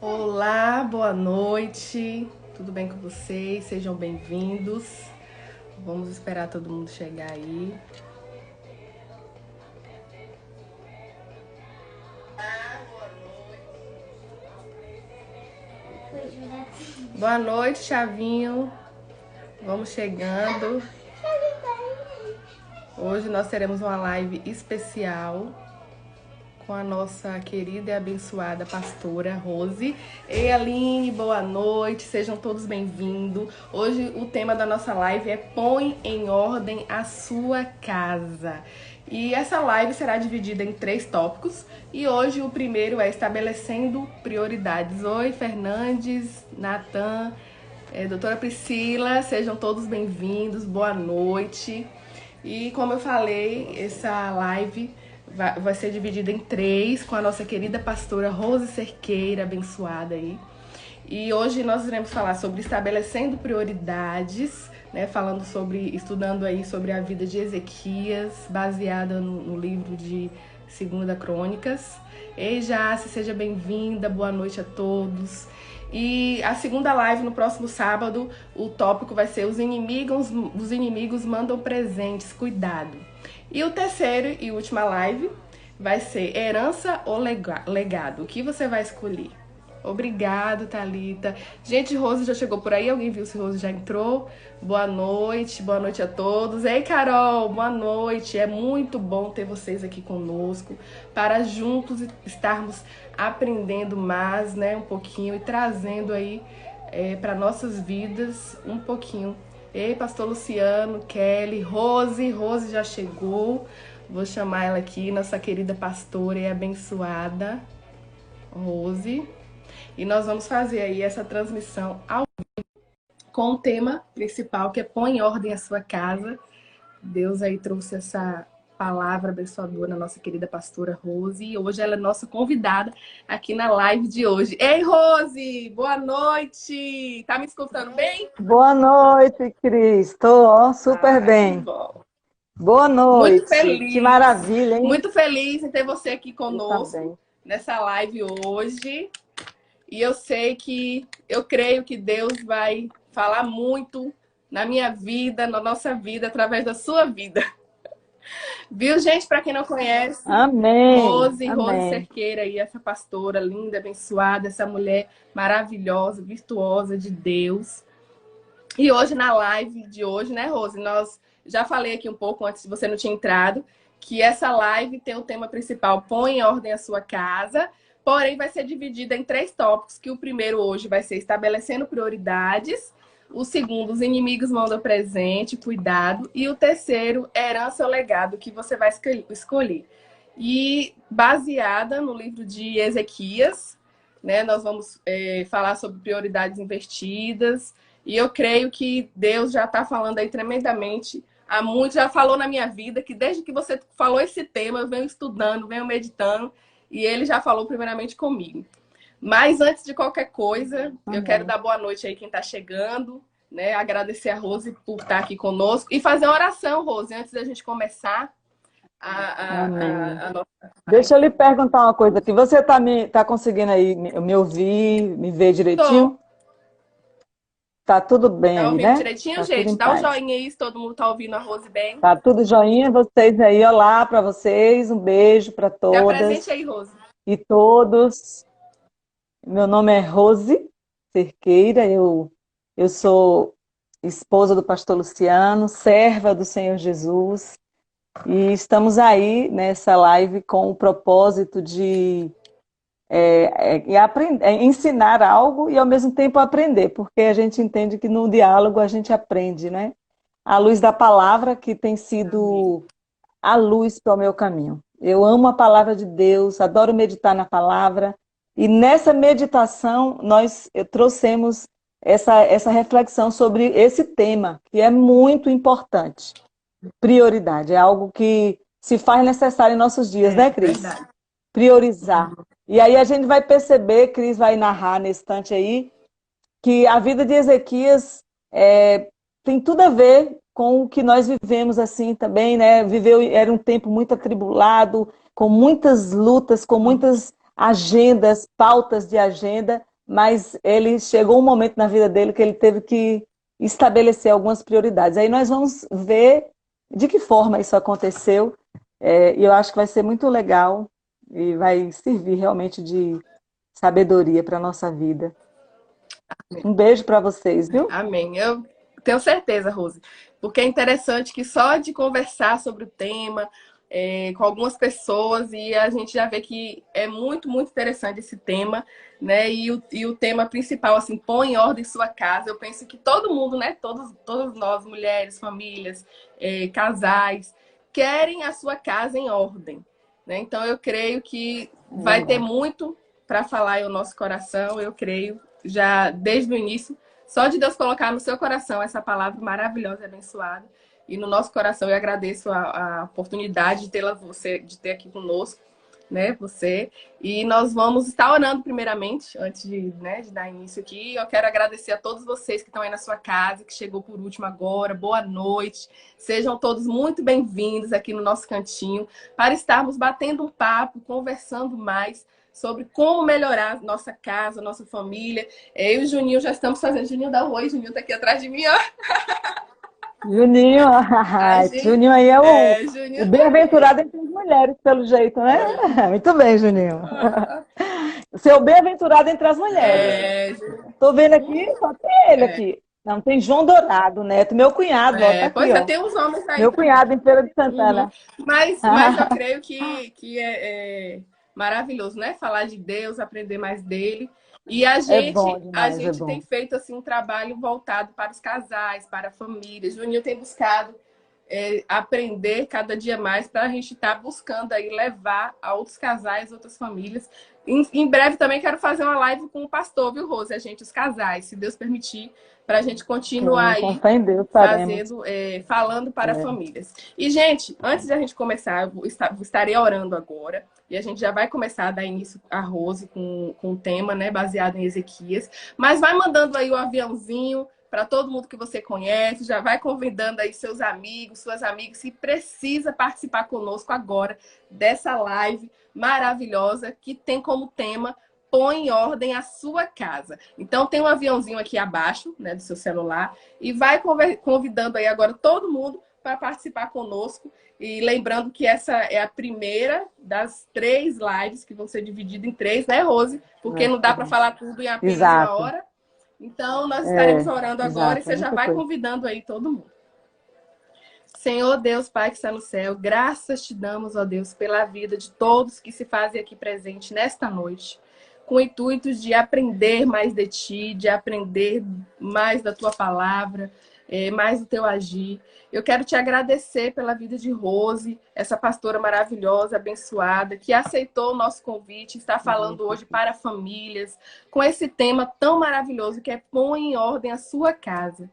Olá, boa noite. Tudo bem com vocês? Sejam bem-vindos. Vamos esperar todo mundo chegar aí. Boa noite, Chavinho. Vamos chegando. Hoje nós teremos uma live especial com a nossa querida e abençoada pastora Rose. Ei, Aline, boa noite, sejam todos bem-vindos. Hoje o tema da nossa live é Põe em Ordem a Sua Casa. E essa live será dividida em 3 tópicos. E hoje o primeiro é Estabelecendo Prioridades. Oi, Fernandes, Natan, doutora Priscila, sejam todos bem-vindos, boa noite. E como eu falei, essa live vai ser dividida em 3 com a nossa querida pastora Rose Cerqueira, abençoada aí. E hoje nós iremos falar sobre estabelecendo prioridades, né? Estudando aí sobre a vida de Ezequias, baseada no livro de 2 Crônicas. Ei, Jace, seja bem-vinda, boa noite a todos. E a segunda live no próximo sábado, o tópico vai ser os inimigos mandam presentes, cuidado. E o terceiro e última live vai ser herança ou legado. O que você vai escolher? Obrigado, Thalita. Gente, Rose já chegou por aí? Alguém viu se Rose já entrou? Boa noite a todos. Ei, Carol, boa noite. É muito bom ter vocês aqui conosco para juntos estarmos aprendendo mais, né, um pouquinho e trazendo aí para nossas vidas um pouquinho. Ei, pastor Luciano, Kelly, Rose já chegou. Vou chamar ela aqui, nossa querida pastora e abençoada Rose. E nós vamos fazer aí essa transmissão ao vivo com o tema principal, que é Põe em Ordem a Sua Casa. Deus aí trouxe essa palavra abençoadora na nossa querida pastora Rose. E hoje ela é nossa convidada aqui na live de hoje. Ei, Rose! Boa noite! Tá me escutando bem? Boa noite, Cris. Estou super bem. Bom. Boa noite. Muito feliz. Que maravilha, hein? Muito feliz em ter você aqui conosco nessa live hoje. E eu creio que Deus vai falar muito na minha vida, na nossa vida, através da sua vida. Viu, gente? Para quem não conhece, amém. Rose Cerqueira, aí, essa pastora linda, abençoada, essa mulher maravilhosa, virtuosa de Deus. E hoje, na live de hoje, né, Rose? Já falei aqui um pouco antes, se você não tinha entrado, que essa live tem o tema principal, Põe em Ordem a Sua Casa. Porém, vai ser dividida em 3 tópicos, que o primeiro hoje vai ser estabelecendo prioridades, o segundo, os inimigos mandam presente, cuidado, e o terceiro, herança ou legado, que você vai escolher. E baseada no livro de Ezequias, né, nós vamos falar sobre prioridades investidas, e eu creio que Deus já está falando aí tremendamente, há muito, já falou na minha vida, que desde que você falou esse tema, eu venho estudando, venho meditando, e ele já falou primeiramente comigo. Mas antes de qualquer coisa, eu quero dar boa noite aí quem está chegando, né? Agradecer a Rose por estar aqui conosco e fazer uma oração, Rose, antes da gente começar a nossa... Deixa eu lhe perguntar uma coisa aqui. Você tá conseguindo aí me ouvir, me ver direitinho? Tá tudo bem, tá ouvindo, né? Direitinho, tá gente? Dá um joinha aí se todo mundo tá ouvindo a Rose bem. Tá tudo joinha, vocês aí, olá para vocês, um beijo para todas. Dá presente aí, Rose. E todos. Meu nome é Rose Cerqueira, eu sou esposa do pastor Luciano, serva do Senhor Jesus, e estamos aí nessa live com o propósito de ensinar algo e ao mesmo tempo aprender, porque a gente entende que no diálogo a gente aprende, né? À luz da palavra que tem sido a luz para o meu caminho. Eu amo a palavra de Deus, adoro meditar na palavra, e nessa meditação nós trouxemos essa reflexão sobre esse tema, que é muito importante. Prioridade, é algo que se faz necessário em nossos dias, né, Cris? Verdade. Priorizar. E aí a gente vai perceber, Cris vai narrar nesse instante aí, que a vida de Ezequias tem tudo a ver com o que nós vivemos assim também, né? Era um tempo muito atribulado, com muitas lutas, com muitas agendas, pautas de agenda, mas ele chegou um momento na vida dele que ele teve que estabelecer algumas prioridades. Aí nós vamos ver de que forma isso aconteceu, e eu acho que vai ser muito legal e vai servir realmente de sabedoria para a nossa vida. Um beijo para vocês, viu? Amém. Eu tenho certeza, Rose. Porque é interessante que só de conversar sobre o tema com algumas pessoas e a gente já vê que é muito, muito interessante esse tema, né? E o tema principal, assim, põe em ordem sua casa. Eu penso que todo mundo, né? Todos nós, mulheres, famílias, casais, querem a sua casa em ordem, né? Então eu creio que vai ter muito para falar aí o nosso coração, eu creio, já desde o início. Só de Deus colocar no seu coração essa palavra maravilhosa e abençoada. E no nosso coração eu agradeço a oportunidade de tê-la de ter aqui conosco, né? Você. E nós vamos estar orando primeiramente, antes de dar início aqui. Eu quero agradecer a todos vocês que estão aí na sua casa, que chegou por último agora. Boa noite. Sejam todos muito bem-vindos aqui no nosso cantinho, para estarmos batendo um papo, conversando mais sobre como melhorar nossa casa, nossa família. Eu e o Juninho já estamos fazendo. Juninho, dá um oi. Juninho tá aqui atrás de mim, ó. Juninho, Gente, Juninho aí é o Juninho tá aqui. bem-aventurado entre as mulheres, pelo jeito, né? Muito bem, Juninho. Seu bem-aventurado entre as mulheres. Juninho. Tô vendo aqui, só tem ele aqui. Não, tem João Dourado, neto, meu cunhado, ó, tá aqui, Pois é, ó. tem uns homens aí Meu também. cunhado em Feira de Uhum. Santana. Mas eu creio que é maravilhoso, né? Falar de Deus, aprender mais dele. E a É bom gente, a demais, é gente tem bom. feito assim um trabalho voltado para os casais, para a família. Juninho tem buscado aprender cada dia mais para a gente estar buscando aí levar a outros casais, outras famílias. Em breve também quero fazer uma live com o pastor, viu, Rose? A gente, os casais, se Deus permitir, para a gente continuar Sim, com aí fé em Deus faremos. fazendo, falando para É. famílias. E, gente, antes de a gente começar, estarei orando agora. E a gente já vai começar a dar início a Rose com o tema, né, baseado em Ezequias. Mas vai mandando aí o aviãozinho para todo mundo que você conhece, já vai convidando aí seus amigos, suas amigas, se precisa participar conosco agora dessa live maravilhosa que tem como tema Põe em ordem a sua casa. Então tem um aviãozinho aqui abaixo, né, do seu celular, e vai convidando aí agora todo mundo para participar conosco. E lembrando que essa é a primeira das 3 lives que vão ser divididas em 3, né, Rose? Porque não dá para falar tudo em apenas uma Exato. hora. Então, nós estaremos orando agora e Exato, é você já muita vai coisa. convidando aí todo mundo. Senhor Deus, Pai que está no céu, graças te damos, ó Deus, pela vida de todos que se fazem aqui presente nesta noite, com intuitos de aprender mais de ti, de aprender mais da tua palavra, mais do teu agir. Eu quero te agradecer pela vida de Rose, essa pastora maravilhosa, abençoada, que aceitou o nosso convite, está falando hoje para famílias, com esse tema tão maravilhoso que é Põe em ordem a sua casa.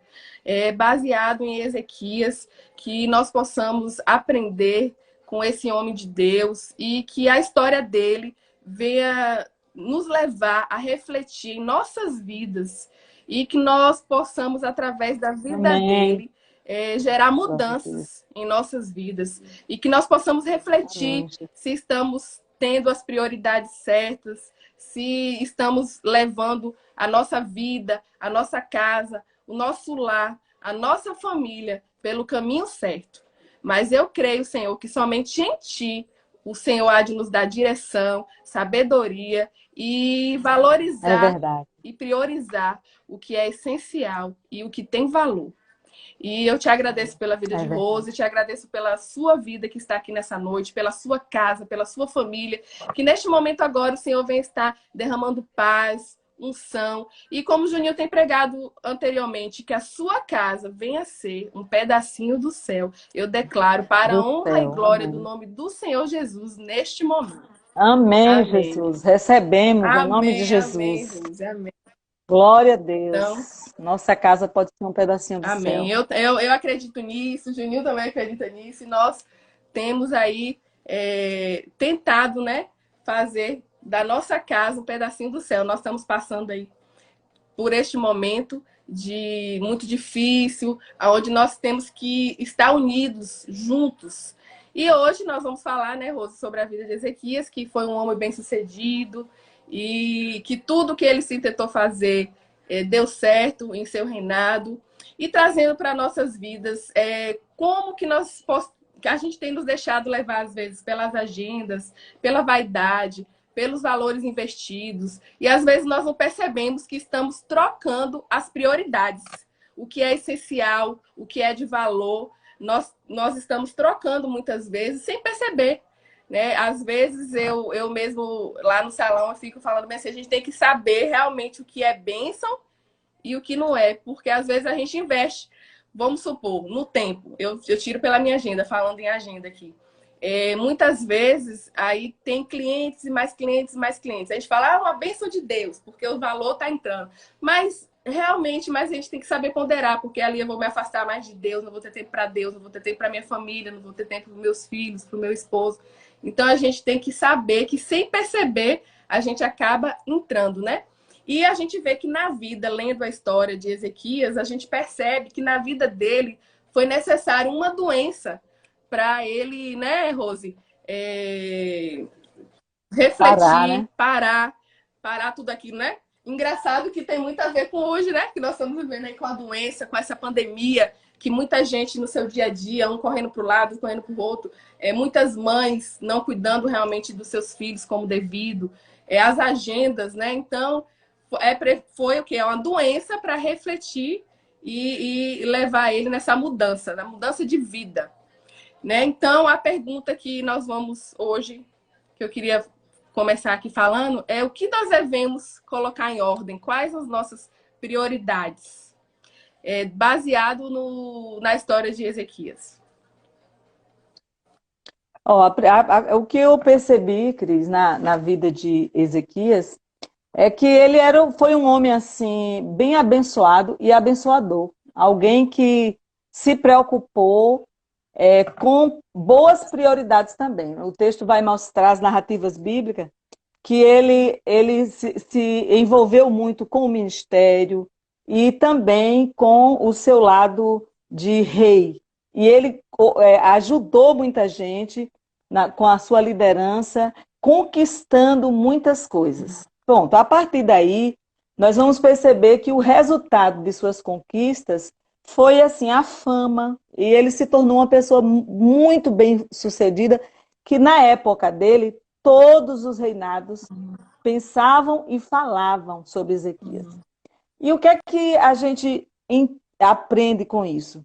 Baseado em Ezequias, que nós possamos aprender com esse homem de Deus e que a história dele venha nos levar a refletir em nossas vidas e que nós possamos, através da vida Amém. dele, gerar Glória a Deus. mudanças em nossas vidas e que nós possamos refletir Amém, Jesus. se estamos tendo as prioridades certas, se estamos levando a nossa vida, a nossa casa, o nosso lar, a nossa família pelo caminho certo. Mas eu creio, Senhor, que somente em Ti o Senhor há de nos dar direção, sabedoria e É valorizar verdade. e priorizar o que é essencial e o que tem valor. E eu te agradeço pela vida É de verdade. Rose, te agradeço pela sua vida que está aqui nessa noite, pela sua casa, pela sua família, que neste momento agora o Senhor vem estar derramando paz, unção. E como o Juninho tem pregado anteriormente, que a sua casa venha a ser um pedacinho do céu. Eu declaro para a Do honra e céu. glória do Amém. nome do Senhor Jesus neste momento. Amém, Amém. Jesus. Recebemos em nome de Amém, amém, Jesus. Rose, amém. Glória a Então, Deus. Nossa casa pode ser um pedacinho do amém. céu. Eu acredito nisso, o Juninho também acredita nisso, e nós temos aí tentado, né, fazer da nossa casa um pedacinho do céu. Nós estamos passando aí por este momento muito difícil, onde nós temos que estar unidos, juntos. E hoje nós vamos falar, né, Rose, sobre a vida de Ezequias, que foi um homem bem-sucedido e que tudo que ele se tentou fazer deu certo em seu reinado. E trazendo para nossas vidas como que a gente tem nos deixado levar, às vezes, pelas agendas, pela vaidade, pelos valores investidos. E às vezes nós não percebemos que estamos trocando as prioridades. O que é essencial, o que é de valor, nós estamos trocando muitas vezes sem perceber. Né? Às vezes eu mesmo lá no salão eu fico falando assim, a gente tem que saber realmente o que é bênção e o que não é, porque às vezes a gente investe, vamos supor, no tempo. Eu tiro pela minha agenda, falando em agenda aqui. Muitas vezes aí tem clientes e mais clientes e mais clientes. A gente fala, uma bênção de Deus, porque o valor está entrando. Mas realmente, a gente tem que saber ponderar, porque ali eu vou me afastar mais de Deus, não vou ter tempo para Deus, não vou ter tempo para minha família, não vou ter tempo para meus filhos, para o meu esposo. Então a gente tem que saber que sem perceber a gente acaba entrando, né? E a gente vê que na vida, lendo a história de Ezequias, a gente percebe que na vida dele foi necessário uma doença para ele, né, Rose, Parar, refletir, né? parar tudo aquilo, né? Engraçado que tem muito a ver com hoje, né? Que nós estamos vivendo aí com a doença, com essa pandemia, que muita gente no seu dia a dia, um correndo para o lado, correndo para o outro, muitas mães não cuidando realmente dos seus filhos como devido, as agendas, né? Então, foi o que? É uma doença para refletir e levar ele nessa mudança, na mudança de vida. Né? Então, a pergunta que nós vamos hoje, que eu queria começar aqui falando, é o que nós devemos colocar em ordem, quais as nossas prioridades, baseado na história de Ezequias. Ó, o que eu percebi, Cris, na vida de Ezequias, é que foi um homem assim, bem abençoado e abençoador. Alguém que se preocupou com boas prioridades também. O texto vai mostrar as narrativas bíblicas que ele se envolveu muito com o ministério e também com o seu lado de rei. E ele ajudou muita gente com a sua liderança, conquistando muitas coisas. Pronto, a partir daí, nós vamos perceber que o resultado de suas conquistas foi assim a fama, e ele se tornou uma pessoa muito bem sucedida, que na época dele todos os reinados pensavam e falavam sobre Ezequias. E o que é que a gente aprende com isso?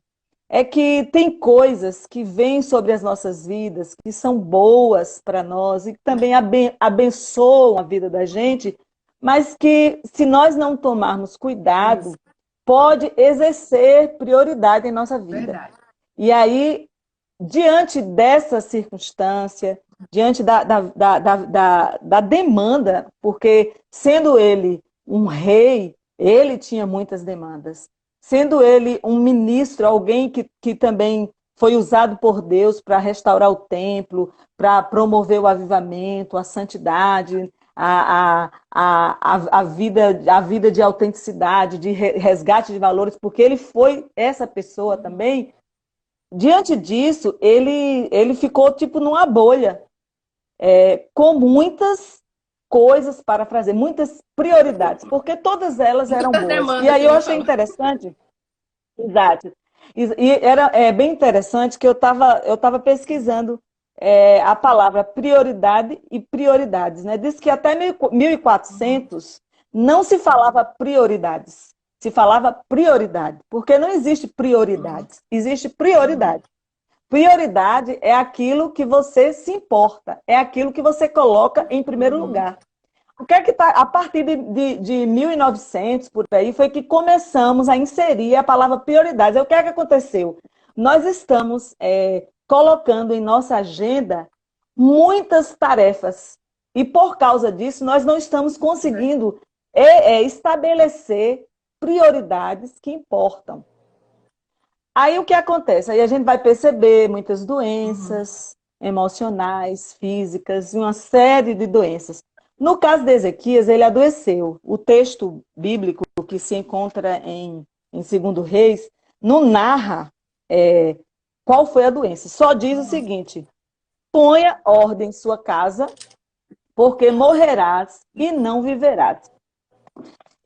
É que tem coisas que vêm sobre as nossas vidas, que são boas para nós e que também abençoam a vida da gente, mas que, se nós não tomarmos cuidado, pode exercer prioridade em nossa vida. Verdade. E aí, diante dessa circunstância, diante da demanda, porque sendo ele um rei, ele tinha muitas demandas. Sendo ele um ministro, alguém que também foi usado por Deus para restaurar o templo, para promover o avivamento, a santidade, a vida de autenticidade, de resgate de valores, porque ele foi essa pessoa também. Diante disso, ele ficou tipo numa bolha, com muitas coisas para fazer, muitas prioridades, porque todas elas eram Muitas boas. demandas, E aí eu achei fala. interessante, exato, e era bem interessante que eu tava pesquisando a palavra prioridade e prioridades, né? Diz que até 1400 não se falava prioridades, se falava prioridade, porque não existe prioridades, existe prioridade. Prioridade é aquilo que você se importa, é aquilo que você coloca em primeiro lugar. O que é que tá, a partir de 1900, por aí, foi que começamos a inserir a palavra prioridade. O que é que aconteceu? Nós estamos colocando em nossa agenda muitas tarefas e, por causa disso, nós não estamos conseguindo estabelecer prioridades que importam. Aí o que acontece? Aí a gente vai perceber muitas doenças emocionais, físicas, uma série de doenças. No caso de Ezequias, ele adoeceu. O texto bíblico que se encontra em 2 Reis não narra qual foi a doença. Só diz o seguinte, ponha ordem em sua casa, porque morrerás e não viverás.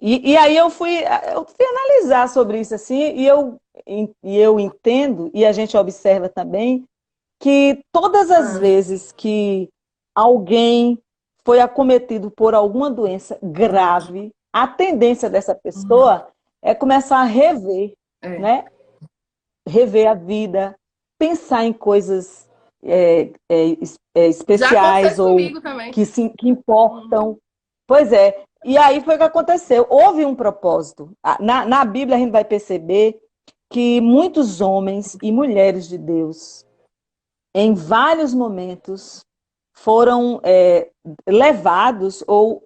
E aí eu fui analisar sobre isso assim, e eu entendo, e a gente observa também, que todas as Ah, vezes que alguém foi acometido por alguma doença grave, a tendência dessa uhum. pessoa é começar a rever, É. né? Rever a vida, pensar em coisas Já especiais acontece ou comigo também. que Uhum. importam. Pois é. E aí foi o que aconteceu. Houve um propósito. Na Bíblia a gente vai perceber que muitos homens e mulheres de Deus, em vários momentos, foram levados ou,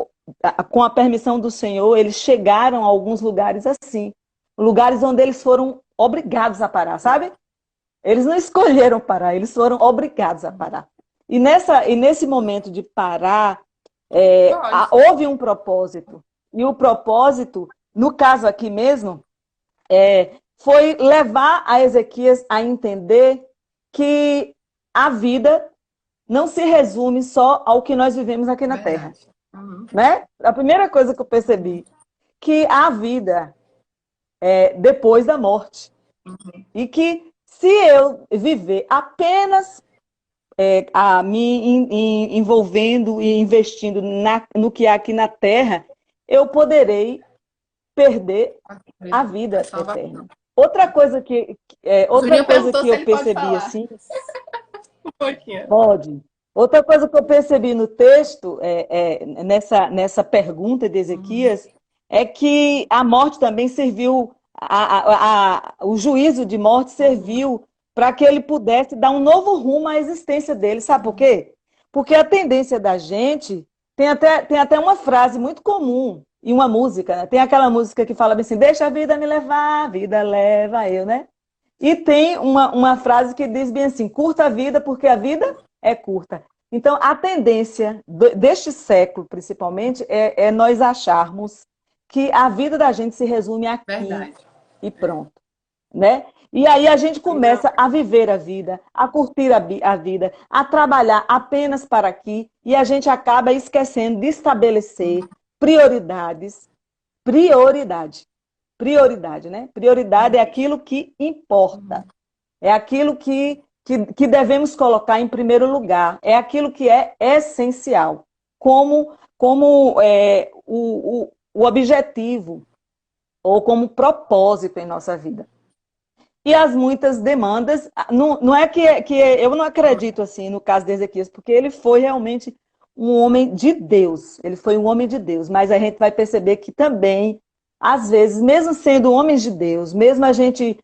com a permissão do Senhor, eles chegaram a alguns lugares assim, lugares onde eles foram obrigados a parar, sabe? Eles não escolheram parar, eles foram obrigados a parar. E nesse momento de parar, Lógico. houve um propósito. E o propósito, no caso aqui mesmo, foi levar a Ezequias a entender que a vida não se resume só ao que nós vivemos aqui na Terra, Verdade. Uhum. né? A primeira coisa que eu percebi, que há vida depois da morte. E que se eu viver apenas me envolvendo e investindo no que há aqui na Terra, eu poderei perder a A vida salvação. eterna. Outra coisa outra Juninho coisa perguntou que se eu ele pode percebi falar assim, um pouquinho. pode. Outra coisa que eu percebi no texto, nessa pergunta de Uhum. Ezequias, é que a morte também serviu, o juízo de morte Uhum. serviu para que ele pudesse dar um novo rumo à existência dele. Sabe por quê? Porque a tendência da gente, tem até uma frase muito comum em uma música, né? Tem aquela música que fala assim: deixa a vida me levar, a vida leva eu, né? E tem uma frase que diz bem assim: curta a vida, porque a vida é curta. Então, a tendência deste século, principalmente, é nós acharmos que a vida da gente se resume aqui Verdade. e pronto, né? E aí a gente Não, começa a viver a vida, a curtir a vida, a trabalhar apenas para aqui, e a gente acaba esquecendo de estabelecer prioridades. Prioridade. Prioridade, né? Prioridade é aquilo que importa. É aquilo que devemos colocar em primeiro lugar. É aquilo que é essencial. Como o objetivo ou como propósito em nossa vida. E as muitas demandas, não é que eu não acredito assim no caso de Ezequias, porque ele foi realmente um homem de Deus, ele foi um homem de Deus, mas a gente vai perceber que também, às vezes, mesmo sendo homens de Deus, mesmo a gente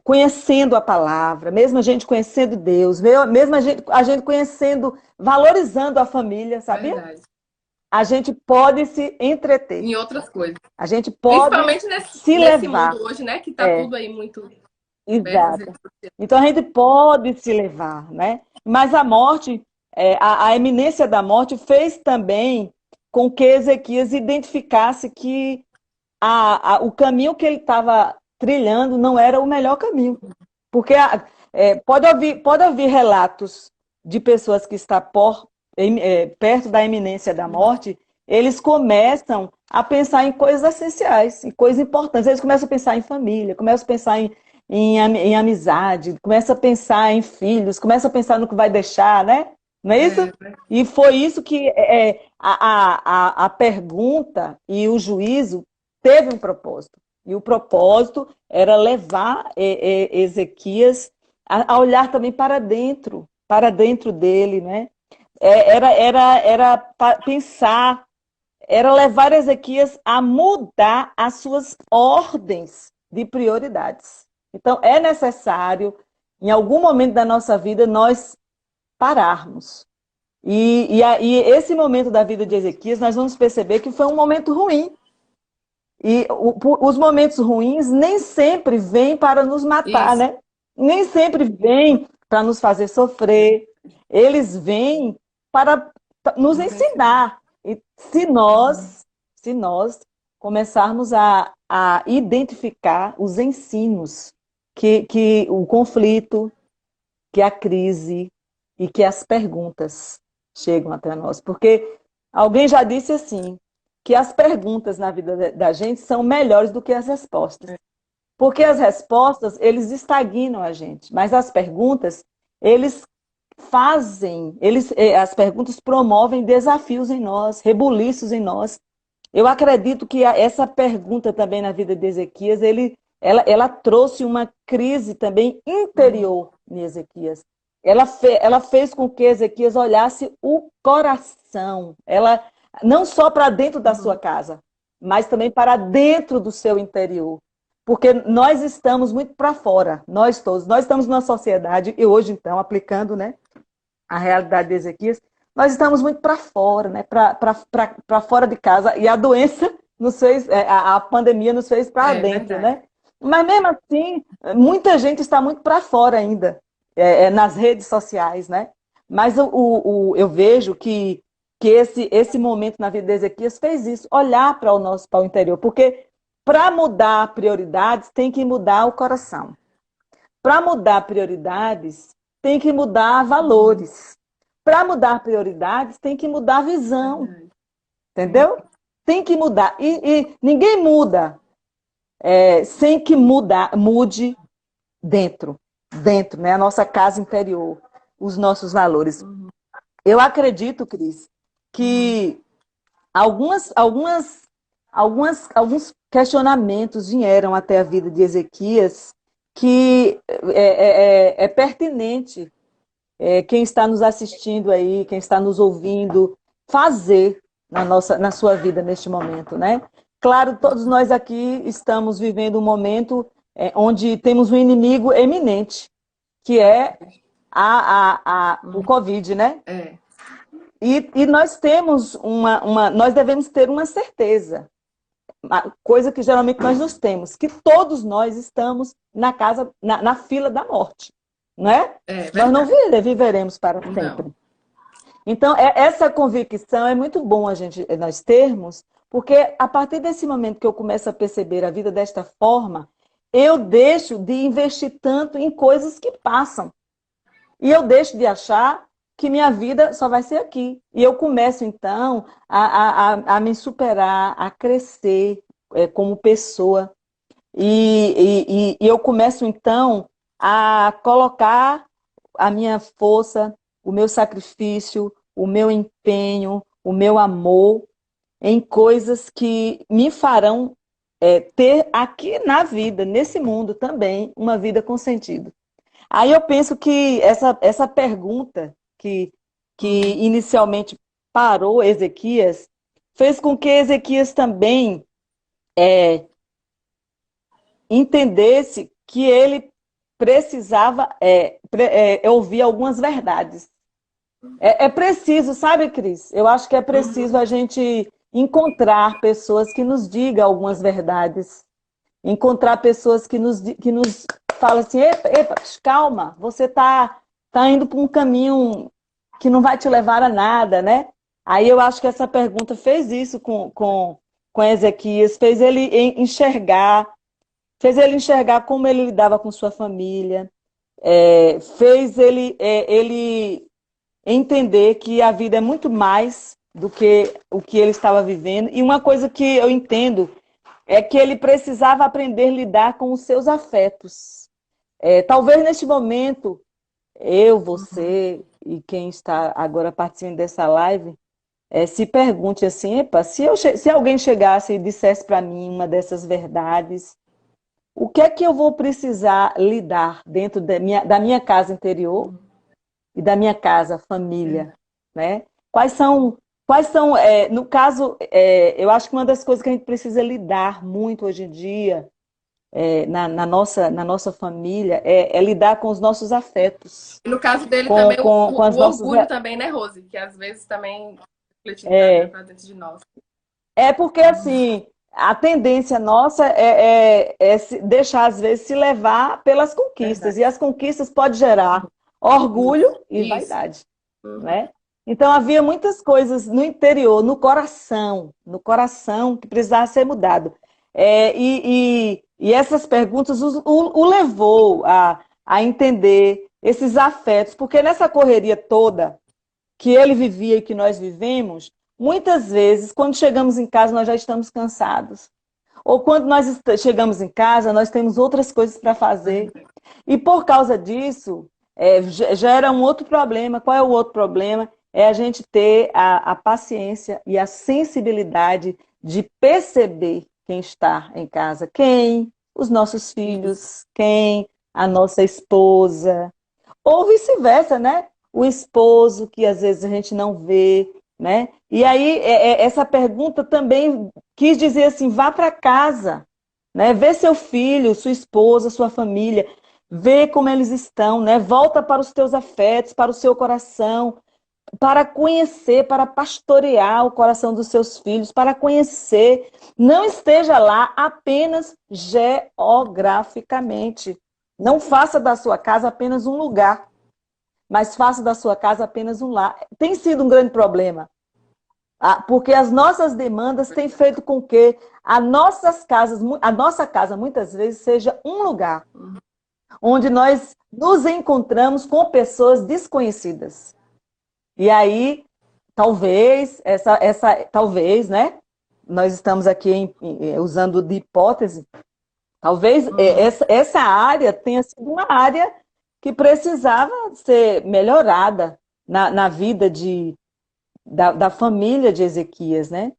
conhecendo a palavra, mesmo a gente conhecendo Deus, mesmo a gente conhecendo, valorizando a família, sabia? verdade. A gente pode se entreter, Em outras coisas. a gente pode Principalmente nesse, se nesse mundo levar. hoje, né? Que tá É, tudo aí muito perto das redes exato. sociais. Então a gente pode se levar, né? Mas a morte, a eminência da morte fez também com que Ezequias identificasse que o caminho que ele estava trilhando não era o melhor caminho. Porque pode haver relatos de pessoas que estão perto da iminência da morte, eles começam a pensar em coisas essenciais, em coisas importantes. Eles começam a pensar em família, começam a pensar em amizade, começam a pensar em filhos, começam a pensar no que vai deixar, né? Não é isso? É, E foi isso que a pergunta e o juízo teve um propósito. E o propósito era levar Ezequias a olhar também para dentro dele, né? Era pensar, era levar Ezequias a mudar as suas ordens de prioridades. Então, é necessário, em algum momento da nossa vida, nós pararmos. E esse momento da vida de Ezequias, nós vamos perceber que foi um momento ruim. E os momentos ruins nem sempre vêm para nos matar, isso. né? Nem sempre vêm para nos fazer sofrer. Eles vêm para nos Nos ensina. ensinar. E se Uhum. nós começarmos a identificar os ensinos que o conflito, que a crise e que as perguntas chegam até nós. Porque alguém já disse assim, que as perguntas na vida da gente são melhores do que as respostas. Porque as respostas, eles estagnam a gente, mas as perguntas, eles as perguntas promovem desafios em nós, rebuliços em nós. Eu acredito que essa pergunta também na vida de Ezequias, ela trouxe uma crise também interior em Ezequias. Ela fez com que Ezequias olhasse o coração. Ela não só para dentro da sua casa, mas também para dentro do seu interior. Porque nós estamos muito para fora, nós todos. Nós estamos numa sociedade, e hoje, então, aplicando, né, a realidade de Ezequias, nós estamos muito para fora, né, para fora de casa. E a doença nos fez, a pandemia nos fez para dentro, né? Mas mesmo assim, muita gente está muito para fora ainda, nas redes sociais, né? Mas eu vejo que esse momento na vida de Ezequias fez isso, olhar para o interior, porque para mudar prioridades tem que mudar o coração. Para mudar prioridades tem que mudar valores. Para mudar prioridades tem que mudar a visão. Entendeu? Tem que mudar. E ninguém muda sem que mude dentro, né? A nossa casa interior, os nossos valores. Eu acredito, Cris, que alguns questionamentos vieram até a vida de Ezequias que é pertinente quem está nos assistindo aí, quem está nos ouvindo, fazer na sua vida neste momento, né? Claro, todos nós aqui estamos vivendo um momento onde temos um inimigo eminente, que é o Covid, né? E nós temos nós devemos ter uma certeza, coisa que geralmente nós não temos, que todos nós estamos na fila da morte, né? Nós não viveremos para sempre. Não. Então, essa convicção é muito bom nós termos, porque a partir desse momento que eu começo a perceber a vida desta forma, eu deixo de investir tanto em coisas que passam. E eu deixo de achar que minha vida só vai ser aqui. E eu começo, então, a me superar, a crescer como pessoa. E eu começo, então, a colocar a minha força, o meu sacrifício, o meu empenho, o meu amor em coisas que me farão ter aqui na vida, nesse mundo também, uma vida com sentido. Aí eu penso que essa pergunta que inicialmente parou Ezequias, fez com que Ezequias também entendesse que ele precisava ouvir algumas verdades. É preciso, sabe, Cris? Eu acho que é preciso a gente encontrar pessoas que nos digam algumas verdades. Encontrar pessoas que nos falam assim, epa, calma, você tá indo para um caminho que não vai te levar a nada, né? Aí eu acho que essa pergunta fez isso com Ezequias, fez ele enxergar como ele lidava com sua família, fez ele entender que a vida é muito mais do que o que ele estava vivendo. E uma coisa que eu entendo é que ele precisava aprender a lidar com os seus afetos. Talvez neste momento, você e quem está agora participando dessa live, se pergunte assim, epa, se alguém chegasse e dissesse para mim uma dessas verdades, o que é que eu vou precisar lidar dentro da minha casa interior e da minha casa, família, né? Quais são, no caso, eu acho que uma das coisas que a gente precisa lidar muito hoje em dia, na nossa família, é lidar com os nossos afetos. E no caso dele também, o orgulho também, né, Rose? Que às vezes também para dentro de nós. Porque, assim, a tendência nossa é deixar, às vezes, se levar pelas conquistas. Verdade. E as conquistas podem gerar orgulho e vaidade, né? Então, havia muitas coisas no interior, no coração que precisava ser mudado. E essas perguntas o levou a entender esses afetos, porque nessa correria toda que ele vivia e que nós vivemos, muitas vezes, quando chegamos em casa, nós já estamos cansados. Ou quando nós chegamos em casa, nós temos outras coisas para fazer. E por causa disso, gera um outro problema. Qual é o outro problema? É a gente ter a paciência e a sensibilidade de perceber quem está em casa. Quem? Os nossos filhos. Quem? A nossa esposa. Ou vice-versa, né? O esposo, que às vezes a gente não vê, né? E aí, essa pergunta também quis dizer assim, vá para casa, né? Vê seu filho, sua esposa, sua família, vê como eles estão, né? Volta para os teus afetos, para o seu coração, para conhecer, para pastorear o coração dos seus filhos, para conhecer. Não esteja lá apenas geograficamente. Não faça da sua casa apenas um lugar, mas faça da sua casa apenas um lar. Tem sido um grande problema, porque as nossas demandas têm feito com que a nossa casa muitas vezes seja um lugar onde nós nos encontramos com pessoas desconhecidas. E aí, talvez, talvez, né? Nós estamos aqui usando de hipótese, talvez essa área tenha sido uma área que precisava ser melhorada na vida da família de Ezequias, né?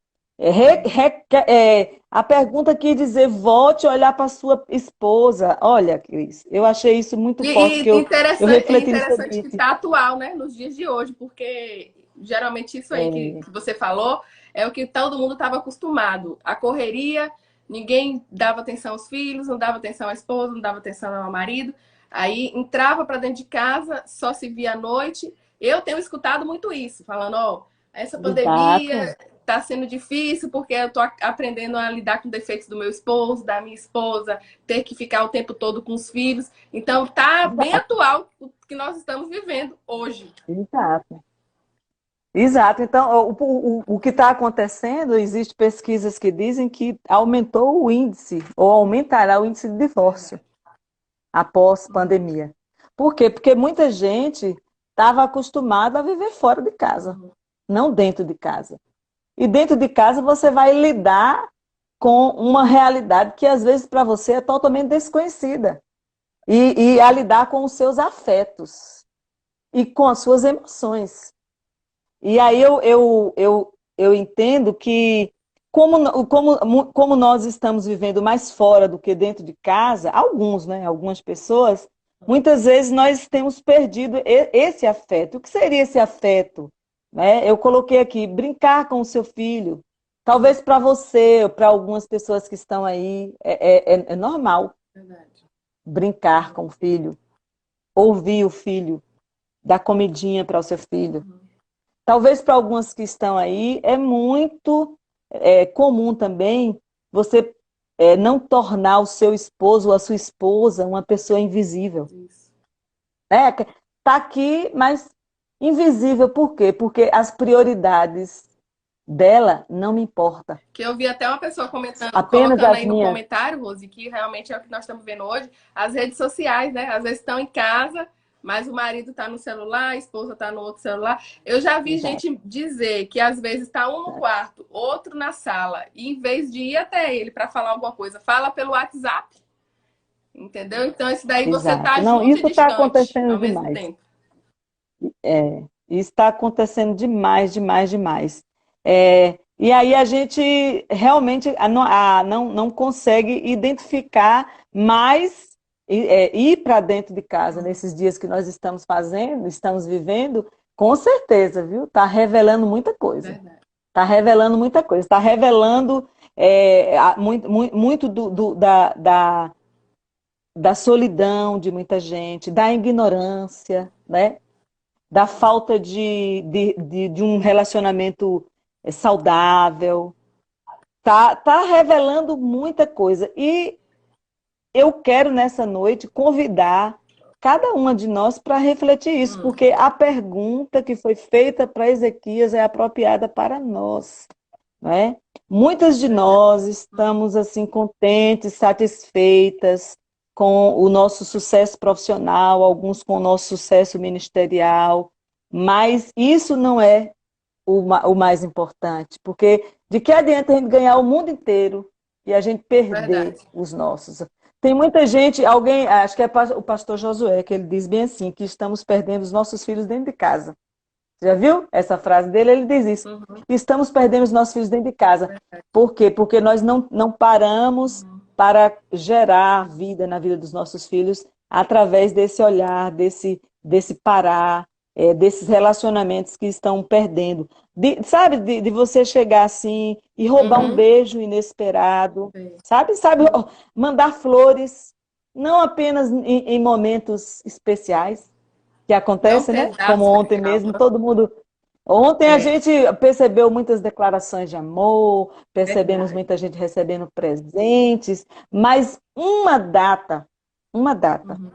A pergunta quer dizer, volte a olhar para sua esposa. Olha, Cris, eu achei isso muito forte, que eu refleti sobre interessante que isso. está atual, né, nos dias de hoje, porque geralmente isso aí que você falou é o que todo mundo estava acostumado. A correria, ninguém dava atenção aos filhos, não dava atenção à esposa, não dava atenção ao marido. Aí entrava para dentro de casa, só se via à noite. Eu tenho escutado muito isso, falando, ó, essa pandemia Exato. tá sendo difícil porque eu tô aprendendo a lidar com defeitos do meu esposo, da minha esposa, ter que ficar o tempo todo com os filhos. Então tá bem Exato. atual o que nós estamos vivendo hoje. Exato. Exato. Então, o que está acontecendo, existem pesquisas que dizem que aumentou o índice, ou aumentará o índice de divórcio após pandemia. Por quê? Porque muita gente estava acostumada a viver fora de casa, não dentro de casa. E dentro de casa você vai lidar com uma realidade que às vezes para você é totalmente desconhecida. E a lidar com os seus afetos e com as suas emoções. E aí eu entendo que, como nós estamos vivendo mais fora do que dentro de casa, alguns, né, algumas pessoas, muitas vezes nós temos perdido esse afeto. O que seria esse afeto? Né? Eu coloquei aqui, brincar com o seu filho. Talvez para você, ou para algumas pessoas que estão aí, é normal Verdade. brincar com o filho, ouvir o filho, dar comidinha para o seu filho. Talvez para algumas que estão aí, é muito comum também você não tornar o seu esposo ou a sua esposa uma pessoa invisível. Isso. Tá aqui, mas invisível por quê? Porque as prioridades dela não me importam. Que eu vi até uma pessoa comentando, Apenas colocando as aí no minhas. comentário, Rose, que realmente é o que nós estamos vendo hoje, as redes sociais, né? Às vezes estão em casa, mas o marido está no celular, a esposa está no outro celular. Eu já vi Exato. gente dizer que às vezes está um no quarto, outro na sala, e em vez de ir até ele para falar alguma coisa, fala pelo WhatsApp. Entendeu? Então, isso daí você tá Exato. Não, junto e isso está distante acontecendo ao mesmo demais. tempo. Isso está acontecendo demais, demais, demais. E aí a gente realmente não consegue identificar mais ir para dentro de casa nesses dias que nós estamos fazendo, estamos vivendo, com certeza, viu? Está revelando muita coisa. Verdade. Está revelando muita coisa. Está revelando muito da solidão de muita gente, da ignorância, né? Da falta de um relacionamento saudável. Tá revelando muita coisa. E eu quero, nessa noite, convidar cada uma de nós para refletir isso, porque a pergunta que foi feita para Ezequias é apropriada para nós. Né? Muitas de nós estamos assim contentes, satisfeitas, com o nosso sucesso profissional, alguns com o nosso sucesso ministerial, mas isso não é o mais importante, porque de que adianta a gente ganhar o mundo inteiro e a gente perder Verdade. os nossos? Tem muita gente, alguém, acho que é o pastor Josué, que ele diz bem assim, que estamos perdendo os nossos filhos dentro de casa. Já viu essa frase dele? Ele diz isso. Uhum, Estamos perdendo os nossos filhos dentro de casa. verdade. Por quê? Porque nós não paramos Uhum, para gerar vida na vida dos nossos filhos através desse olhar, desse parar, desses relacionamentos que estão perdendo. Sabe, de você chegar assim e roubar um uhum, beijo inesperado, sei. sabe, mandar flores, não apenas em momentos especiais, que Não acontece, né? ter data Como ontem especial. mesmo, todo mundo. Ontem a É, gente percebeu muitas declarações de amor, percebemos verdade. muita gente recebendo presentes, mas uma data, Uhum.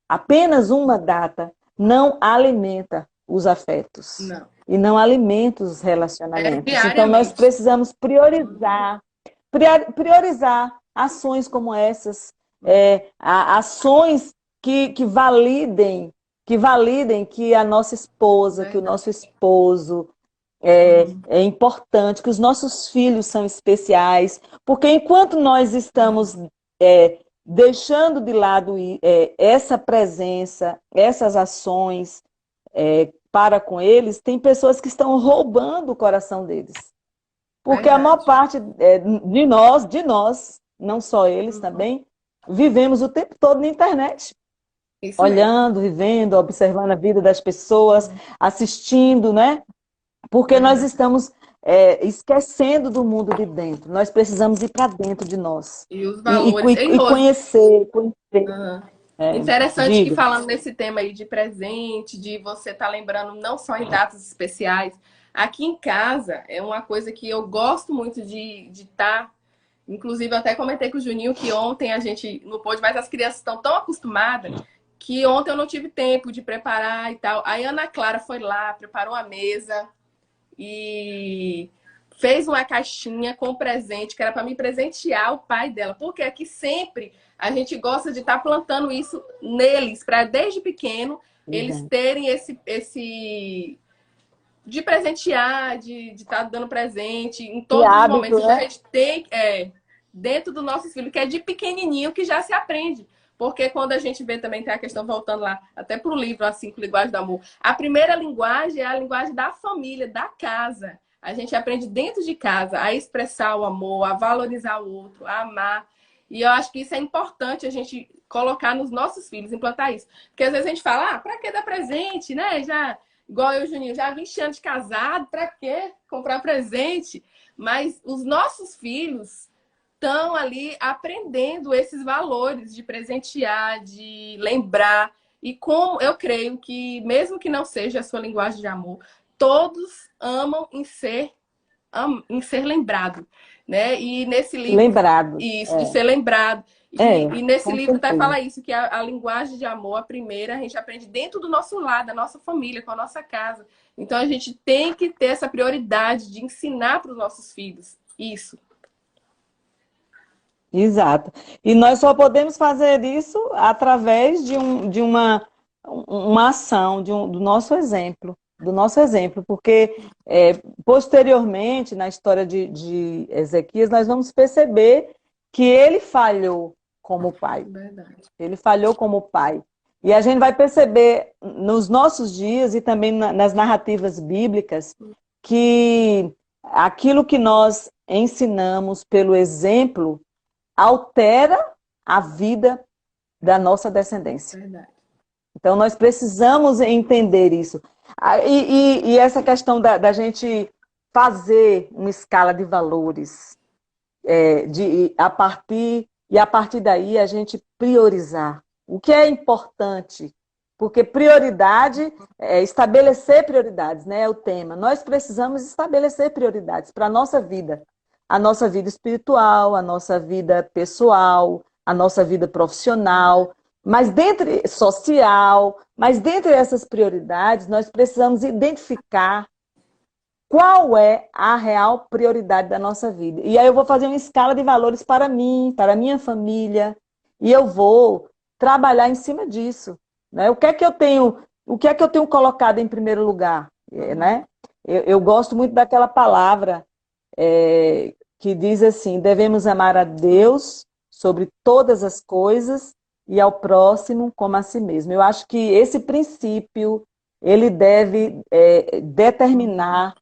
apenas uma data, não alimenta os afetos Não. e não alimenta os É relacionamentos. Então nós diariamente. precisamos priorizar ações como essas, ações que validem que a nossa esposa, que o Verdade. nosso esposo Uhum. é importante, que os nossos filhos são especiais, porque enquanto nós estamos deixando de lado essa presença, essas ações para com eles, tem pessoas que estão roubando o coração deles. Porque a maior Verdade. parte de nós, não só eles Uhum. também, vivemos o tempo todo na internet, Isso mesmo. olhando, vivendo, observando a vida das pessoas, Uhum. assistindo, né? Porque nós Verdade. estamos esquecendo do mundo de dentro. Nós precisamos ir para dentro de nós E os e, valores. Ei, Rose, conhecer. aham. É, Interessante que diga. falando nesse tema aí de presente, de você estar lembrando não só em datas especiais, aqui em casa é uma coisa que eu gosto muito de estar. Inclusive, eu até comentei com o Juninho que ontem a gente não pôde, mas as crianças estão tão acostumadas que ontem eu não tive tempo de preparar e tal. Aí a Ana Clara foi lá, preparou a mesa e fez uma caixinha com presente que era para me presentear o pai dela, porque aqui sempre a gente gosta de estar plantando isso neles, para desde pequeno eles Exato. terem esse de presentear, de estar dando presente em E todos os hábito, momentos. Então a né? gente tem dentro do nosso filho, que é de pequenininho que já se aprende. Porque quando a gente vê também, tem a questão voltando lá, até para o livro, As Cinco Linguagens do Amor. A primeira linguagem é a linguagem da família, da casa. A gente aprende dentro de casa a expressar o amor, a valorizar o outro, a amar. E eu acho que isso é importante a gente colocar nos nossos filhos, implantar isso. Porque às vezes a gente fala, para que dar presente, né? Já, igual eu, Juninho, já 20 anos de casado, para que comprar presente? Mas os nossos filhos estão ali aprendendo esses valores de presentear, de lembrar. E como eu creio que, mesmo que não seja a sua linguagem de amor, todos amam em ser lembrado, né? E nesse livro, Lembrado. isso, de ser lembrado. É, E nesse com livro até certeza. fala isso, que a linguagem de amor, a primeira, a gente aprende dentro do nosso lar, da nossa família, com a nossa casa. Então a gente tem que ter essa prioridade de ensinar para os nossos filhos isso. Exato. E nós só podemos fazer isso através de uma ação, do nosso exemplo. Do nosso exemplo, porque posteriormente, na história de Ezequias, nós vamos perceber que ele falhou como pai. Verdade. Ele falhou como pai. E a gente vai perceber nos nossos dias e também nas narrativas bíblicas que aquilo que nós ensinamos pelo exemplo altera a vida da nossa descendência. Verdade. Então, nós precisamos entender isso. E essa questão da gente fazer uma escala de valores, a partir daí a gente priorizar. O que é importante? Porque prioridade é estabelecer prioridades, né? É o tema. Nós precisamos estabelecer prioridades para a nossa vida espiritual, a nossa vida pessoal, a nossa vida Verdade. profissional, mas dentre social, mas dentre essas prioridades, nós precisamos identificar qual é a real prioridade da nossa vida. E aí eu vou fazer uma escala de valores para mim, para a minha família. E eu vou trabalhar em cima disso, né? O que é que eu tenho colocado em primeiro lugar, né? Eu gosto muito daquela palavra que diz assim: devemos amar a Deus sobre todas as coisas e ao próximo como a si mesmo. Eu acho que esse princípio ele deve determinar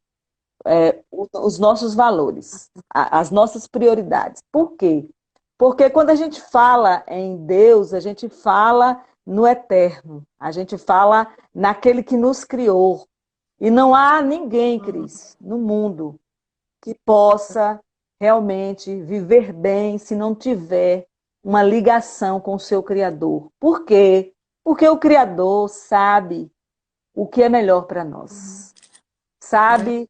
os nossos valores, as nossas prioridades. Por quê? Porque quando a gente fala em Deus, a gente fala no eterno, a gente fala naquele que nos criou. E não há ninguém, Cris, no mundo que possa realmente viver bem se não tiver uma ligação com o seu Criador. Por quê? Porque o Criador sabe o que é melhor para nós. Sabe,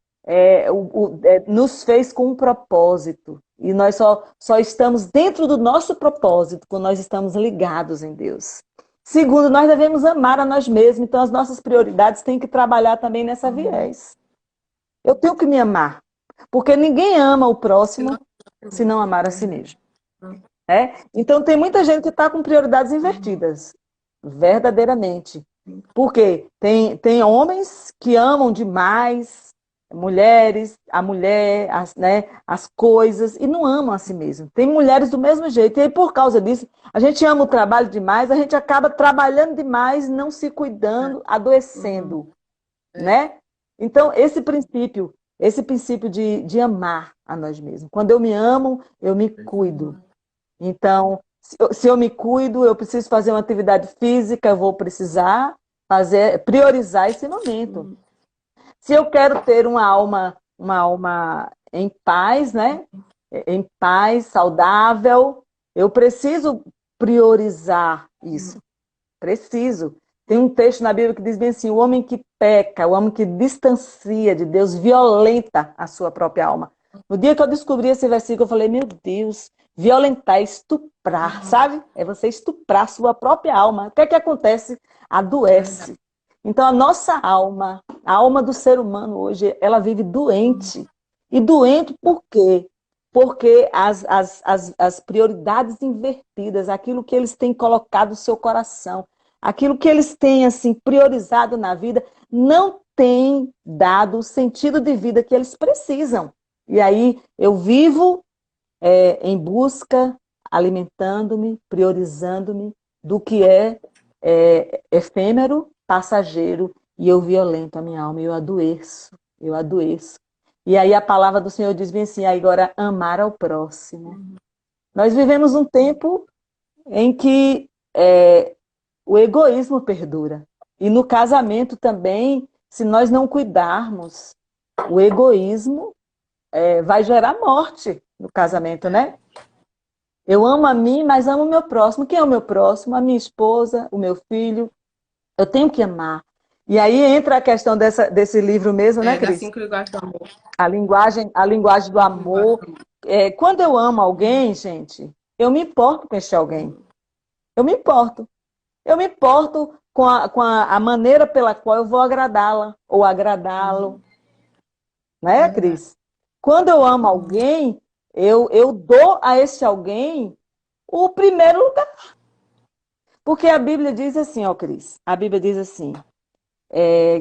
nos fez com um propósito. E nós só estamos dentro do nosso propósito quando nós estamos ligados em Deus. Segundo, nós devemos amar a nós mesmos. Então, as nossas prioridades têm que trabalhar também nessa viés. Eu tenho que me amar. Porque ninguém ama o próximo se não amar a si mesmo. Então, tem muita gente que está com prioridades invertidas. Verdadeiramente. Porque tem homens que amam demais mulheres, a mulher, as coisas, e não amam a si mesmo. Tem mulheres do mesmo jeito. E aí, por causa disso, a gente ama o trabalho demais, a gente acaba trabalhando demais, não se cuidando, adoecendo. Né? Então, esse princípio de amar a nós mesmos. Quando eu me amo, eu me cuido. Então, se eu me cuido, eu preciso fazer uma atividade física, eu vou precisar priorizar esse momento. Se eu quero ter uma alma em paz, né? Em paz, saudável, eu preciso priorizar isso. Preciso. Tem um texto na Bíblia que diz bem assim: o homem que peca, o homem que distancia de Deus, violenta a sua própria alma. No dia que eu descobri esse versículo, eu falei: meu Deus, violentar é estuprar, sabe? É você estuprar a sua própria alma. O que é que acontece? Adoece. Então, a nossa alma, a alma do ser humano hoje, ela vive doente. E doente por quê? Porque as prioridades invertidas, aquilo que eles têm colocado no seu coração, aquilo que eles têm assim priorizado na vida, não tem dado o sentido de vida que eles precisam. E aí eu vivo em busca, alimentando-me, priorizando-me do que é efêmero, passageiro, e eu violento a minha alma, eu adoeço, eu adoeço. E aí a palavra do Senhor diz bem assim: agora amar ao próximo. Nós vivemos um tempo em que o egoísmo perdura. E no casamento também, se nós não cuidarmos, o egoísmo vai gerar morte no casamento, né? Eu amo a mim, mas amo o meu próximo. Quem é o meu próximo? A minha esposa, o meu filho. Eu tenho que amar. E aí entra a questão desse livro mesmo, né, Cris? Das 5 linguagens do amor. A linguagem do amor. Quando eu amo alguém, gente, eu me importo com este alguém. Eu me importo. Eu me importo com a maneira pela qual eu vou agradá-la ou agradá-lo. Né, Cris? Quando eu amo alguém, eu dou a esse alguém o primeiro lugar. Porque a Bíblia diz assim, ó, Cris, a Bíblia diz assim,